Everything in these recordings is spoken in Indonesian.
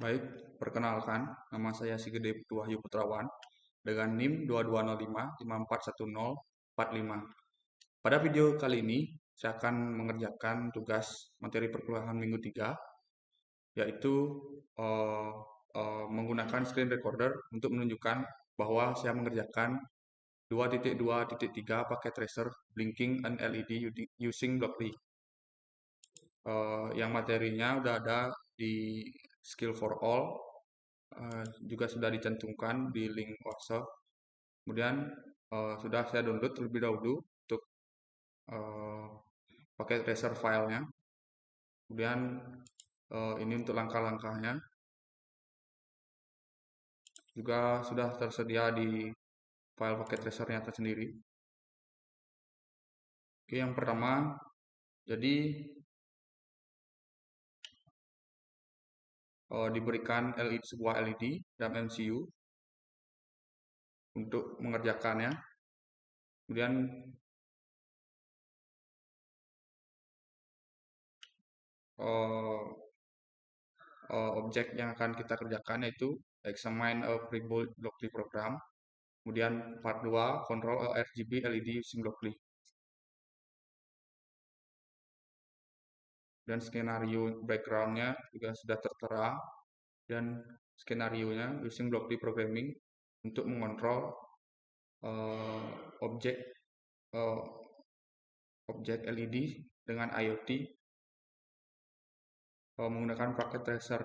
Baik, perkenalkan, nama saya Sigede Wahyu Putrawan dengan NIM 2205 541045. Pada video kali ini, saya akan mengerjakan tugas materi perkuliahan minggu 3, yaitu eh, menggunakan screen recorder untuk menunjukkan bahwa saya mengerjakan 2.2.3 pakai tracer blinking an LED using Blockly. Yang materinya udah ada di Skill for All, juga sudah dicantumkan di link workshop. Kemudian sudah saya download terlebih dahulu untuk uh, pakai tracer filenya. Kemudian ini untuk langkah-langkahnya juga sudah tersedia di file paket tracernya tersendiri. Oke, yang pertama, jadi diberikan sebuah LED dan MCU untuk mengerjakannya. Kemudian objek yang akan kita kerjakan yaitu examine a pre-built Blockly program. Kemudian part 2, control a RGB LED using Blockly. Dan skenario backgroundnya juga sudah tertera, dan skenario-nya using Blockly programming untuk mengontrol objek objek LED dengan IoT menggunakan paket tracer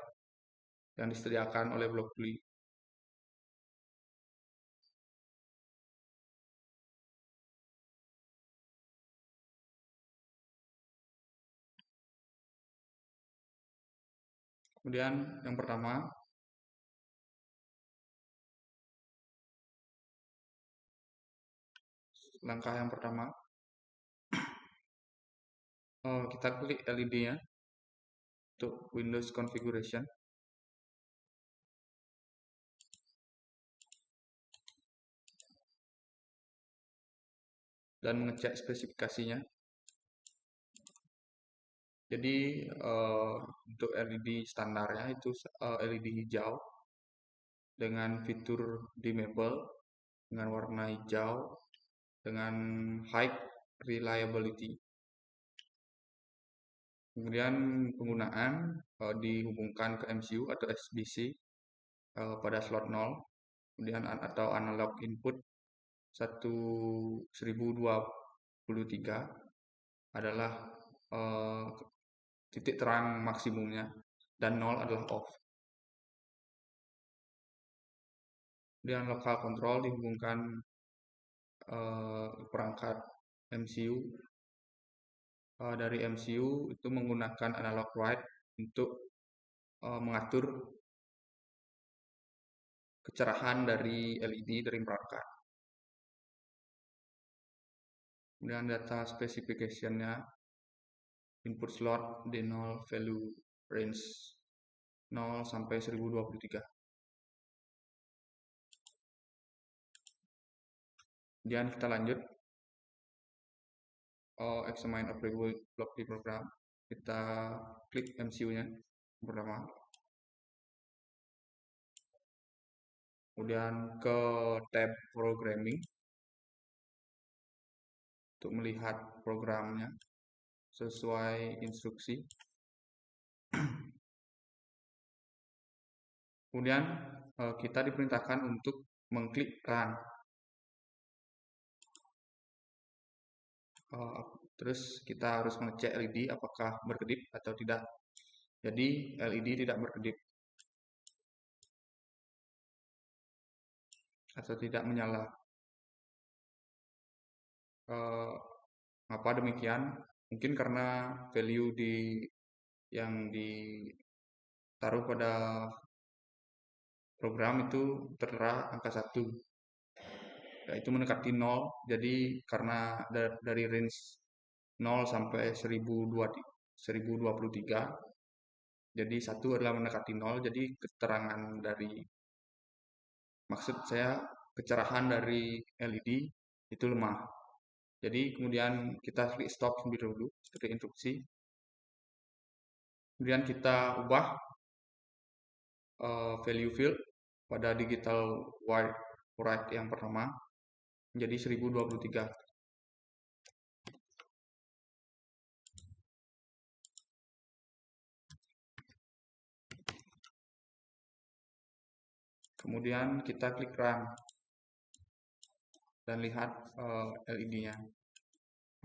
yang disediakan oleh Blockly. Kemudian yang pertama, langkah yang pertama, kita klik LED-nya untuk Windows configuration. Dan mengecek spesifikasinya. Jadi untuk LED standarnya itu LED hijau dengan fitur dimmable dengan warna hijau dengan high reliability. Kemudian penggunaan dihubungkan ke MCU atau SBC pada slot 0, kemudian atau analog input 1023 adalah titik terang maksimumnya dan 0 adalah off. Kemudian local control dihubungkan perangkat MCU. Dari MCU itu menggunakan analog write untuk mengatur kecerahan dari LED dari perangkat. Kemudian data specification-nya, input slot D0 value range 0 sampai 1023. Kemudian kita lanjut examine a pre-built Blockly program. Kita klik MCU-nya pertama. Kemudian ke tab programming untuk melihat programnya sesuai instruksi. Kemudian kita diperintahkan untuk mengklik run. Terus kita harus mengecek LED apakah berkedip atau tidak. Jadi LED tidak berkedip atau tidak menyala. Mengapa demikian? Mungkin karena value yang ditaruh pada program itu tertera angka 1, yaitu mendekati 0. Jadi karena dari range 0 sampai 1023, jadi 1 adalah mendekati 0. Jadi keterangan dari, maksud saya kecerahan dari LED itu lemah. Jadi kemudian kita klik stop terlebih dahulu seperti instruksi. Kemudian kita ubah value field pada digital white write yang pertama menjadi 1023. Kemudian kita klik run dan lihat LED-nya.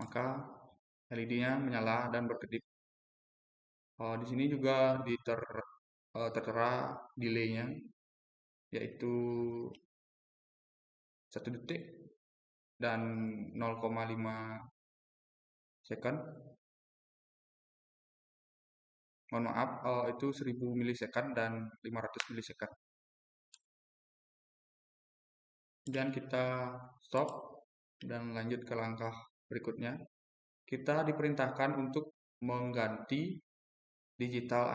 Maka LED-nya menyala dan berkedip. Di sini juga tertera delay-nya, yaitu 1 detik dan 0,5 second. Mohon maaf, itu 1000 milisecond dan 500 milisecond. Kemudian kita stop dan lanjut ke langkah berikutnya. Kita diperintahkan untuk mengganti digital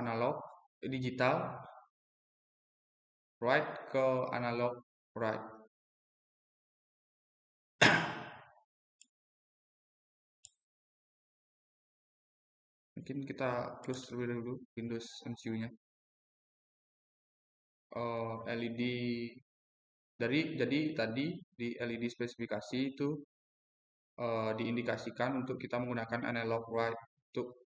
write ke analog write. Mungkin kita close terlebih dahulu Windows MCU-nya. LED jadi tadi di LED spesifikasi itu diindikasikan untuk kita menggunakan analog write untuk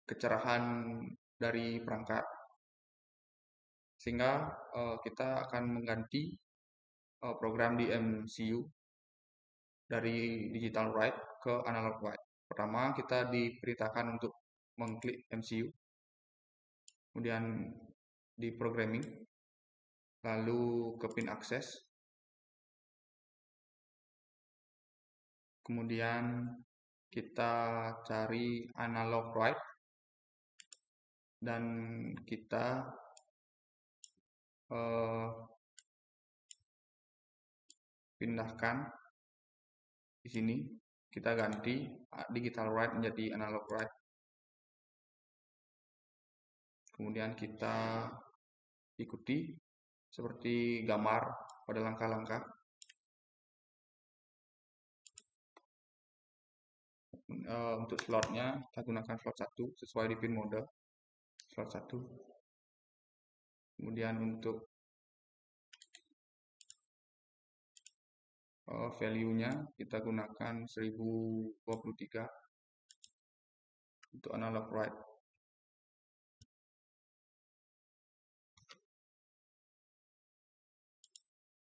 kecerahan dari perangkat, sehingga kita akan mengganti program di MCU dari digital write ke analog write. Pertama, kita diperintahkan untuk mengklik MCU, kemudian di programming, lalu ke pin akses, kemudian kita cari analog write dan kita pindahkan di sini, kita ganti digital write menjadi analog write. Kemudian kita ikuti seperti gambar pada langkah-langkah. Untuk slotnya kita gunakan slot 1 sesuai di pin mode slot 1. Kemudian untuk value-nya kita gunakan 1023 untuk analog write.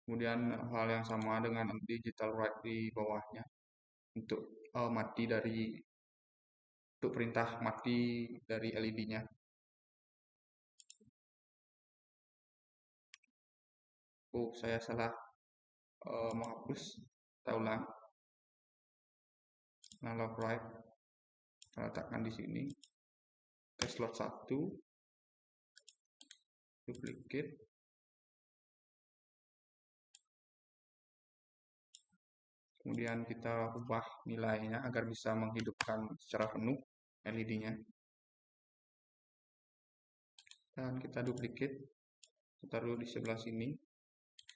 Kemudian hal yang sama dengan digital write di bawahnya untuk perintah mati dari LED-nya. Saya salah menghapus. Kita ulang. Analog write kita letakkan di sini ke slot 1, duplicate, kemudian kita ubah nilainya agar bisa menghidupkan secara penuh LED-nya, dan kita duplicate, kita taruh di sebelah sini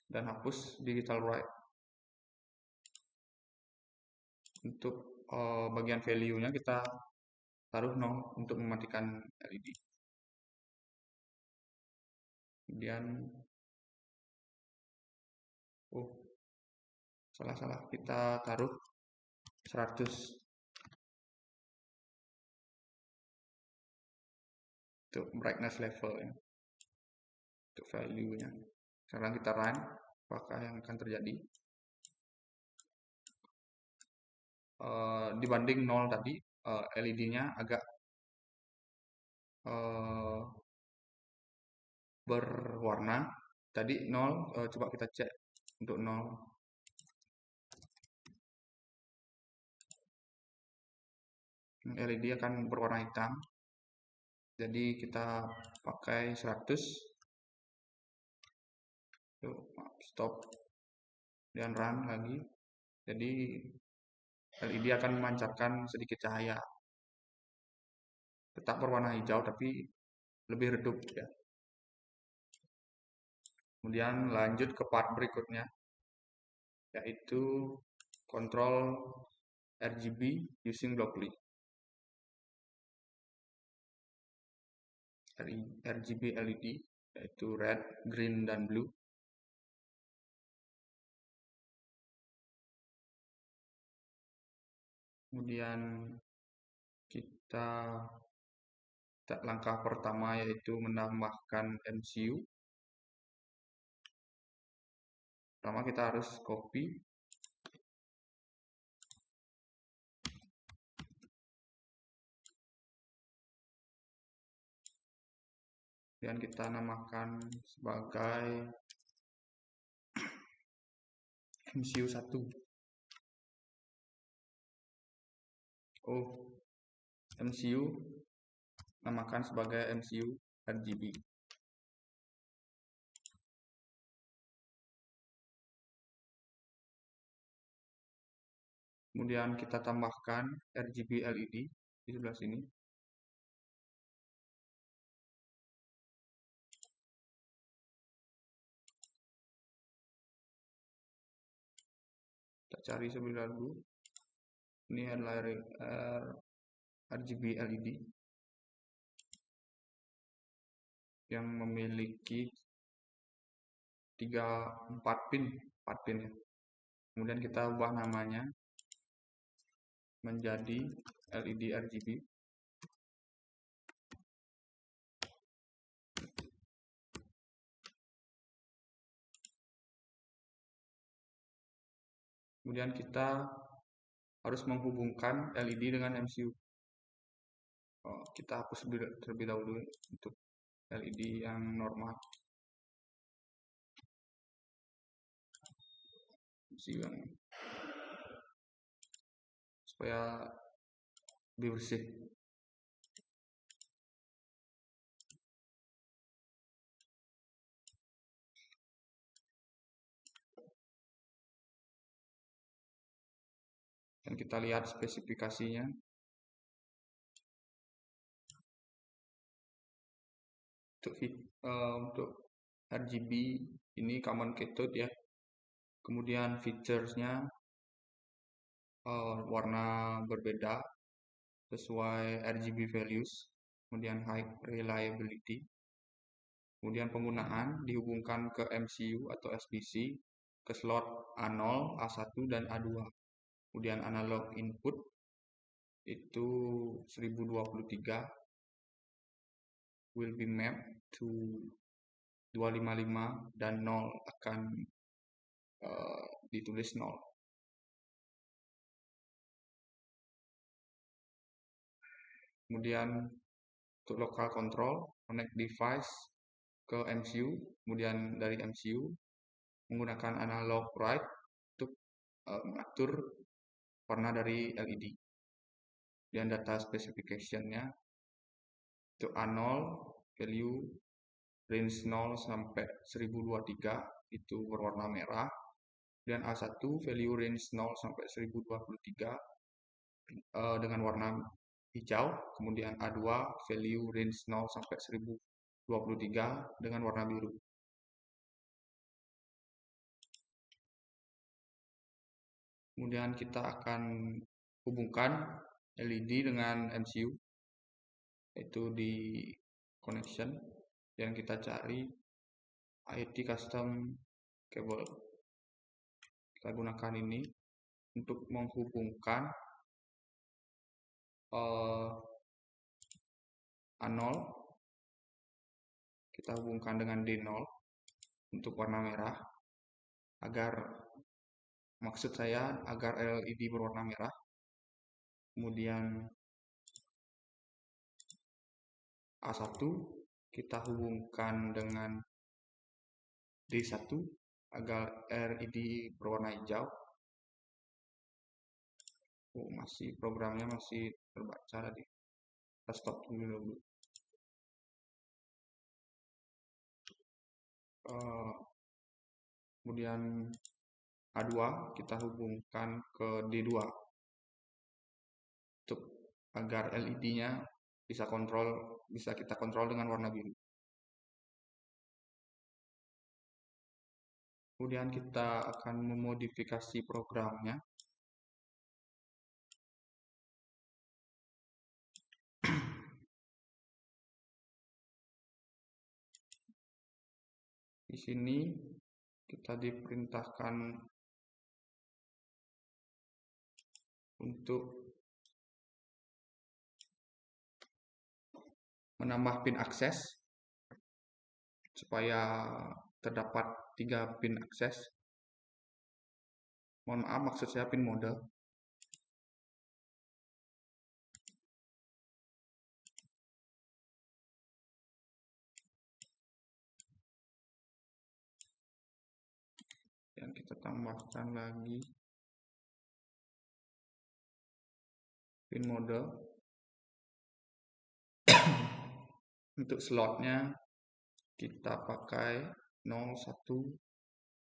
dan hapus digital write. Untuk bagian value-nya kita taruh 0 untuk mematikan LED. Kemudian salah, kita taruh 100 untuk brightness level ya, untuk value-nya. Sekarang kita run, apakah yang akan terjadi? Dibanding 0 tadi, LED-nya agak berwarna. Tadi 0, coba kita cek untuk 0. LED akan berwarna hitam. Jadi kita pakai 100. Stop dan run lagi. Jadi LED akan memancarkan sedikit cahaya. Tetap berwarna hijau tapi lebih redup ya. Kemudian lanjut ke part berikutnya, yaitu control RGB using Blockly. RGB LED, yaitu red, green, dan blue. Kemudian kita langkah pertama yaitu menambahkan MCU. Pertama kita harus copy. Dan kita namakan sebagai MCU 1. MCU namakan sebagai MCU RGB. Kemudian kita tambahkan RGB LED di sebelah sini. Kita cari terlebih dahulu. Ini adalah RGB LED yang memiliki 4 pin ya. Kemudian kita ubah namanya menjadi LED RGB. Kemudian kita harus menghubungkan LED dengan MCU. Kita hapus terlebih dahulu untuk LED yang normal. MCU yang supaya lebih bersih. Dan kita lihat spesifikasinya. Untuk RGB ini common cathode ya. Kemudian featuresnya warna berbeda sesuai RGB values. Kemudian high reliability. Kemudian penggunaan dihubungkan ke MCU atau SBC ke slot A0, A1, dan A2. Kemudian analog input itu 1023 will be mapped to 255 dan 0 akan ditulis 0. Kemudian untuk local control, connect device ke MCU, kemudian dari MCU menggunakan analog write untuk mengatur warna dari LED. Dan data specification-nya untuk A0 value range 0 sampai 1023 itu berwarna merah, dan A1 value range 0 sampai 1023 dengan warna hijau, kemudian A2 value range 0 sampai 1023 dengan warna biru. Kemudian kita akan hubungkan LED dengan MCU, yaitu di connection, dan kita cari IT custom cable. Kita gunakan ini untuk menghubungkan A0, kita hubungkan dengan D0 untuk warna merah, maksud saya agar LED berwarna merah. Kemudian A1 kita hubungkan dengan D1 agar LED berwarna hijau. Programnya masih terbaca tadi. Kita stop dulu. Kemudian A2 kita hubungkan ke D2 untuk agar LED-nya bisa kita kontrol dengan warna biru. Kemudian kita akan memodifikasi programnya. sini kita diperintahkan untuk menambah pin akses supaya terdapat 3 pin akses. Mohon maaf, maksud saya pin mode. Dan kita tambahkan lagi pin mode. Untuk slotnya kita pakai 0, 1,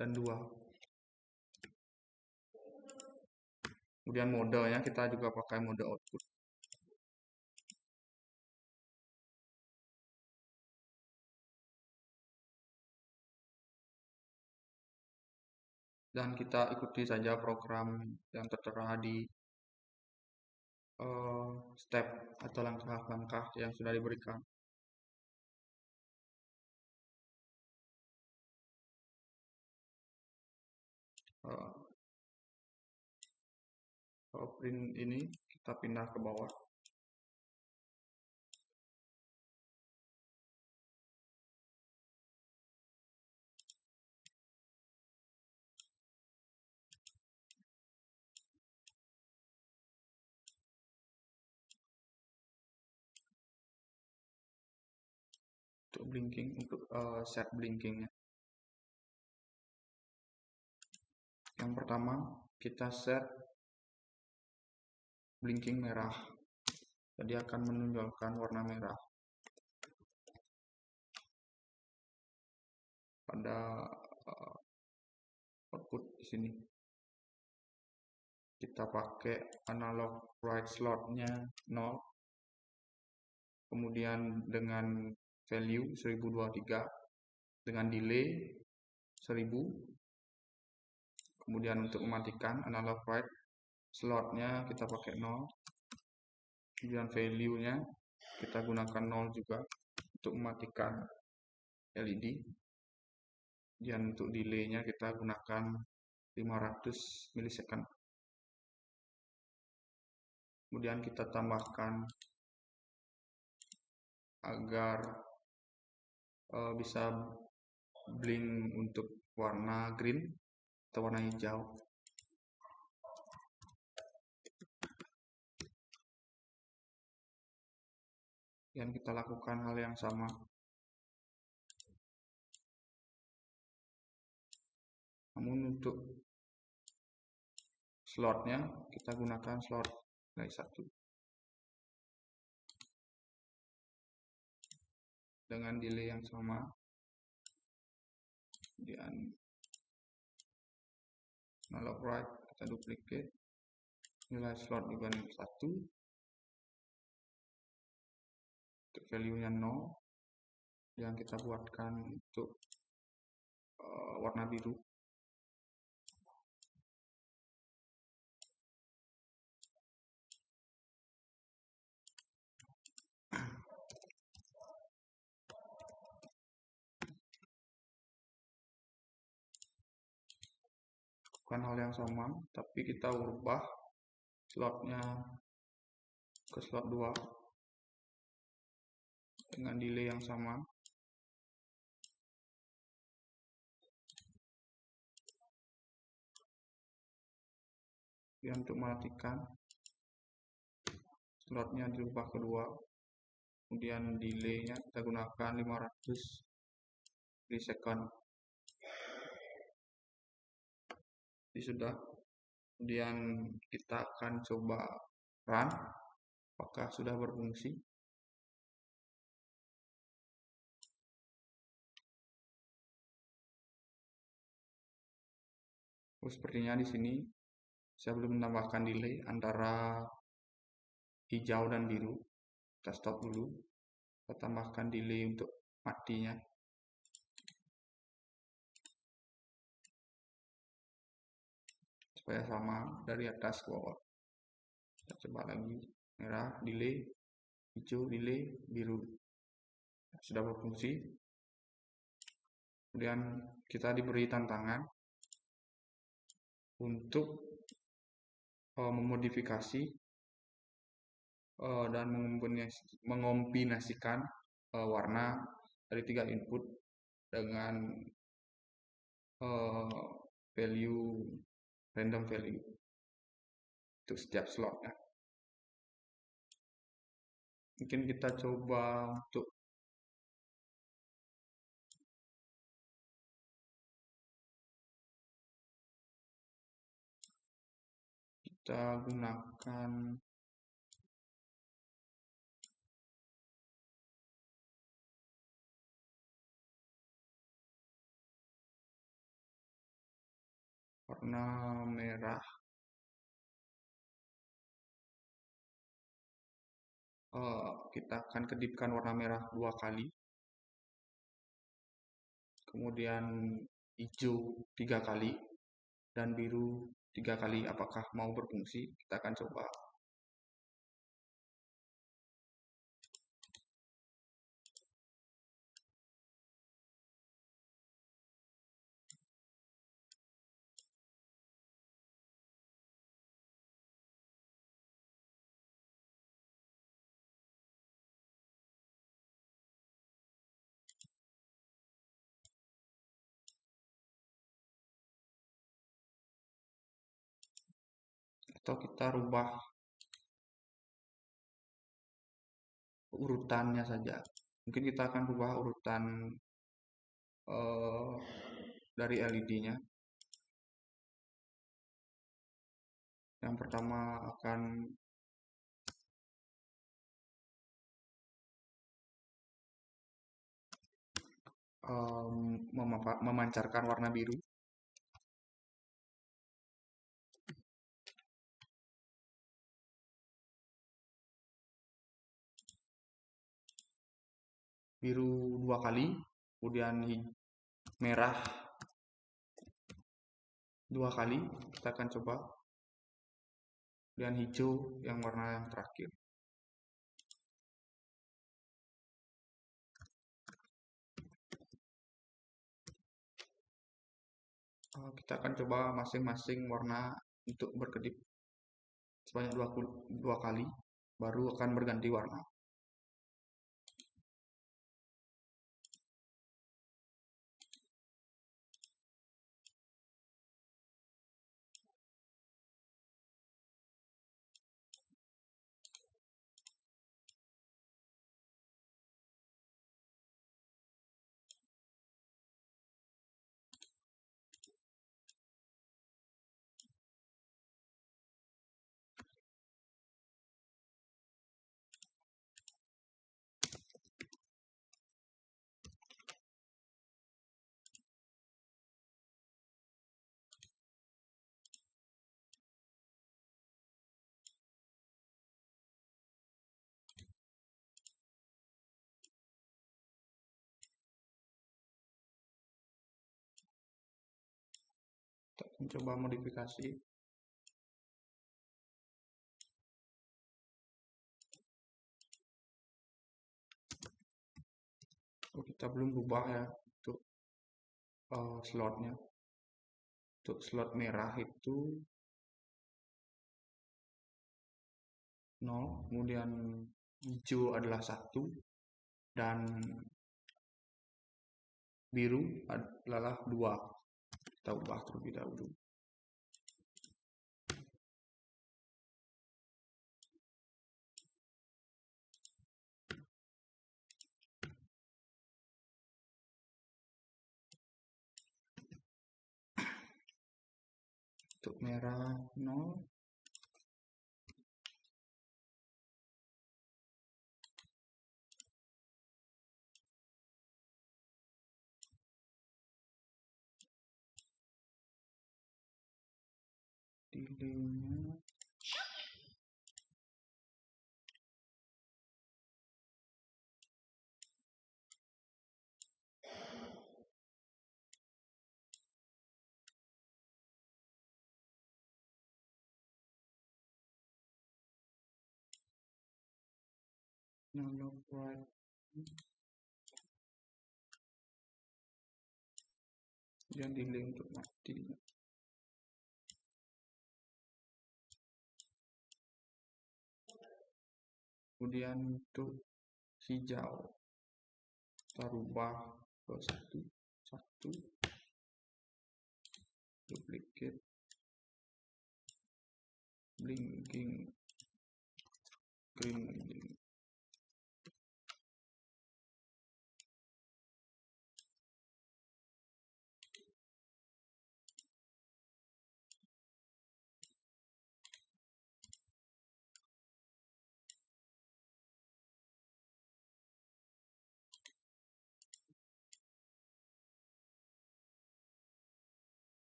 dan 2. Kemudian modenya kita juga pakai mode output. Dan kita ikuti saja program yang tertera di step atau langkah-langkah yang sudah diberikan. Print ini kita pindah ke bawah. Untuk blinking, untuk set blinkingnya. Yang pertama kita set blinking merah. Jadi akan menunjukkan warna merah pada output di sini. Kita pakai analog write slotnya 0, kemudian dengan value 1023, dengan delay 1000. Kemudian untuk mematikan analog write slotnya kita pakai 0, kemudian value-nya kita gunakan 0 juga untuk mematikan LED. Dan untuk delay-nya kita gunakan 500 milisecond. Kemudian kita tambahkan agar bisa blink untuk warna green atau warna hijau. Dan kita lakukan hal yang sama. Namun untuk slotnya kita gunakan slot dari 1 dengan delay yang sama. Kemudian analog write kita duplicate, nilai slot juga 1, untuk value-nya 0, yang kita buatkan untuk warna biru. Bukan hal yang sama, tapi kita ubah slotnya ke slot 2 dengan delay yang sama. Dan untuk mematikan, slotnya diubah kedua, kemudian delay-nya kita gunakan 500 milisecond. Jadi sudah. Kemudian kita akan coba run, apakah sudah berfungsi. Sepertinya di sini saya belum menambahkan delay antara hijau dan biru. Kita stop dulu. Kita tambahkan delay untuk matinya. Supaya sama dari atas ke bawah. Kita coba lagi. Merah, delay, hijau, delay, biru. Sudah berfungsi. Kemudian kita diberi tantangan untuk memodifikasi dan mengombinasikan warna dari 3 input dengan value random value untuk setiap slotnya. Mungkin kita coba untuk kita gunakan warna merah. Kita akan kedipkan warna merah 2 kali, kemudian hijau 3 kali, dan biru 3 kali. Apakah mau berfungsi? Kita akan coba. Atau kita rubah urutannya saja. Mungkin kita akan rubah urutan dari LED-nya. Yang pertama akan memancarkan warna biru. Biru 2 kali, kemudian merah 2 kali. Kita akan coba. Dan hijau yang warna yang terakhir. Kita akan coba masing-masing warna untuk berkedip sebanyak 2 kali, baru akan berganti warna. Kita akan coba modifikasi. Kita belum rubah ya untuk slotnya. Untuk slot merah itu 0, kemudian hijau adalah 1, dan biru adalah 2. Kita ubah terlebih dahulu. Untuk merah 0, delaynya white. kemudian delay untuk mati. Kemudian untuk hijau kita rubah ke 1 duplicate blinking green blinking.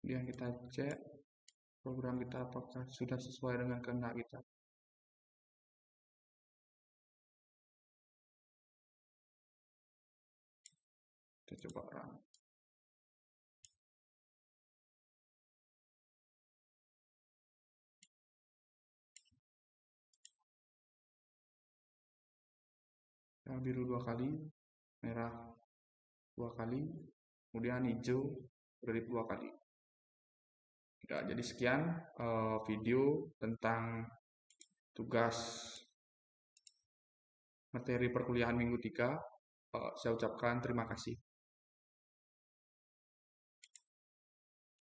Kemudian kita cek program kita apakah sudah sesuai dengan kehendak kita. Kita coba run. Yang biru 2 kali, merah 2 kali, kemudian hijau berip 2 kali. Ya, jadi sekian video tentang tugas materi perkuliahan minggu 3. Saya ucapkan terima kasih.